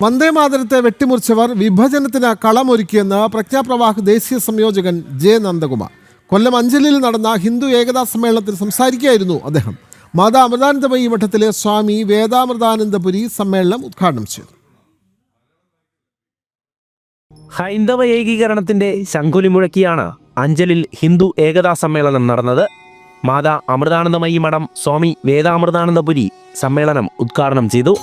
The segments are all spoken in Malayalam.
വന്ദേമാതരത്തെ വെട്ടിമുറിച്ചവർ വിഭജനത്തിന് കളമൊരുക്കിയെന്ന് പ്രജ്ഞാപ്രവാഹ് ദേശീയ സംയോജകൻ ജെ നന്ദകുമാർ. കൊല്ലം അഞ്ചലിൽ നടന്ന ഹിന്ദു ഏകതാ സമ്മേളനത്തിൽ സംസാരിക്കുകയായിരുന്നു അദ്ദേഹം. മാതാ അമൃതാനന്ദമയി മഠത്തിലെ സ്വാമി വേദാമൃതാനന്ദപുരി സമ്മേളനം ഉദ്ഘാടനം ചെയ്തു. ഹൈന്ദവ ഏകീകരണത്തിന്റെ ശംഖുലി മുഴക്കിയാണ് അഞ്ചലിൽ ഹിന്ദു ഏകതാ സമ്മേളനം നടന്നത്. മാതാ അമൃതാനന്ദമയി മഠം സ്വാമി വേദാമൃതാനന്ദപുരി സമ്മേളനം ഉദ്ഘാടനം ചെയ്തു.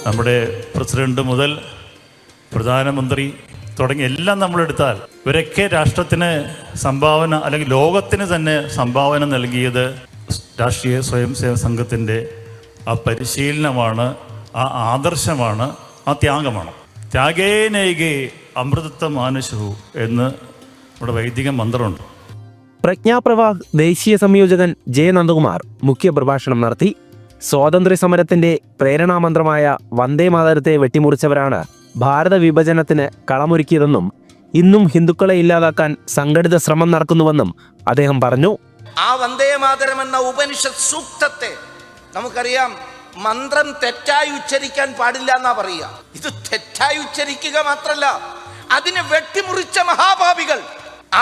നമ്മുടെ പ്രസിഡന്റ് മുതൽ പ്രധാനമന്ത്രി തുടങ്ങി എല്ലാം നമ്മളെടുത്താൽ ഇവരൊക്കെ രാഷ്ട്രത്തിന് സംഭാവന അല്ലെങ്കിൽ ലോകത്തിന് തന്നെ സംഭാവന നൽകിയത് രാഷ്ട്രീയ സ്വയം സേവക സംഘത്തിൻ്റെ ആ പരിശീലനമാണ്, ആ ആദർശമാണ്, ആ ത്യാഗമാണ്. ത്യാഗേനൈകേ അമൃതത്വ മാനുഷു എന്ന് നമ്മുടെ വൈദിക മന്ത്രമുണ്ട്. പ്രജ്ഞാപ്രവാഹ് ദേശീയ സംയോജകൻ ജെ നന്ദകുമാർ മുഖ്യ പ്രഭാഷണം നടത്തി. സ്വാതന്ത്ര്യ സമരത്തിന്റെ പ്രേരണാമന്ത്രമായ വന്ദേമാതരത്തെ വെട്ടിമുറിച്ചവരാണ് ഭാരത വിഭജനത്തിന് കളമൊരുക്കിയതെന്നും ഇന്നും ഹിന്ദുക്കളെ ഇല്ലാതാക്കാൻ സംഘടിത ശ്രമം നടക്കുന്നുവെന്നും അദ്ദേഹം പറഞ്ഞു. ആ വന്ദേമാതരം എന്ന ഉപനിഷത്ത് സൂക്തത്തെ നമുക്കറിയാം, മന്ത്രം തെറ്റായി ഉച്ചരിക്കാൻ പാടില്ല എന്നാ പറയുക. ഇത് തെറ്റായി ഉച്ചരിക്കുക മാത്രല്ല, അതിനെ വെട്ടിമുറിച്ച മഹാപാപികൾ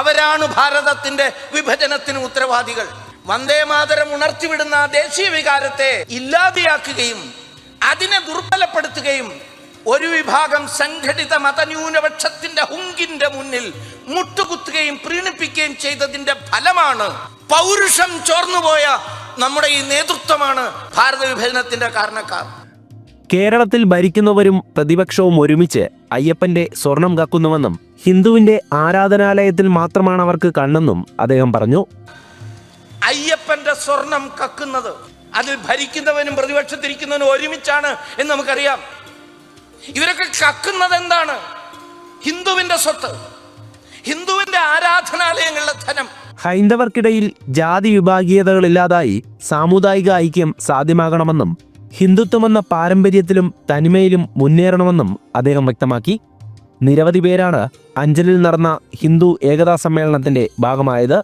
അവരാണ് ഭാരതത്തിന്റെ വിഭജനത്തിന് ഉത്തരവാദികൾ. വന്ദേമാതരം ഉണർത്തിവിടുന്ന ദേശീയ വികാരത്തെ ഇല്ലാതെയാക്കുകയും അതിനെ ദുർബലപ്പെടുത്തുകയും ഒരു വിഭാഗം സംഘടിത മതന്യൂനപക്ഷത്തിന്റെ ഹുങ്കിന്റെ മുന്നിൽ മുട്ടുകുത്തുകയും പ്രീണിപ്പിക്കുകയും ചെയ്തതിന്റെ ഫലമാണ് പൗരുഷം ചോർന്നുപോയ നമ്മുടെ ഈ നേതൃത്വമാണ് ഭാരത വിഭജനത്തിന്റെ കാരണക്കാർ. കേരളത്തിൽ ഭരിക്കുന്നവരും പ്രതിപക്ഷവും ഒരുമിച്ച് അയ്യപ്പന്റെ സ്വർണം കക്കുന്നുവെന്നും ഹിന്ദുവിന്റെ ആരാധനാലയത്തിൽ മാത്രമാണ് അവർക്ക് കണ്ണെന്നും അദ്ദേഹം പറഞ്ഞു. അയ്യപ്പന്റെ സ്വർണം കക്കുന്നത് അതിൽ ഭരിക്കുന്നവനും പ്രതിപക്ഷത്തിരിക്കുന്നവനും ഒരുമിച്ചാണ് എന്ന് നമുക്കറിയാം. ഇവരൊക്കെ കക്കുന്നത് എന്താണ്? ഹിന്ദുവിന്റെ സ്വത്ത്, ഹിന്ദുവിന്റെ ആരാധനാലയങ്ങളിലെ ധനം. ഹൈന്ദവർക്കിടയിൽ ജാതി വിഭാഗീയതകളില്ലാതായി സാമുദായിക ഐക്യം സാധ്യമാകണമെന്നും ഹിന്ദുത്വമെന്ന പാരമ്പര്യത്തിലും തനിമയിലും മുന്നേറണമെന്നും അദ്ദേഹം വ്യക്തമാക്കി. നിരവധി പേരാണ് അഞ്ചലിൽ നടന്ന ഹിന്ദു ഏകതാ സമ്മേളനത്തിന്റെ ഭാഗമായത്.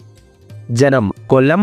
ജനം, കൊല്ലം.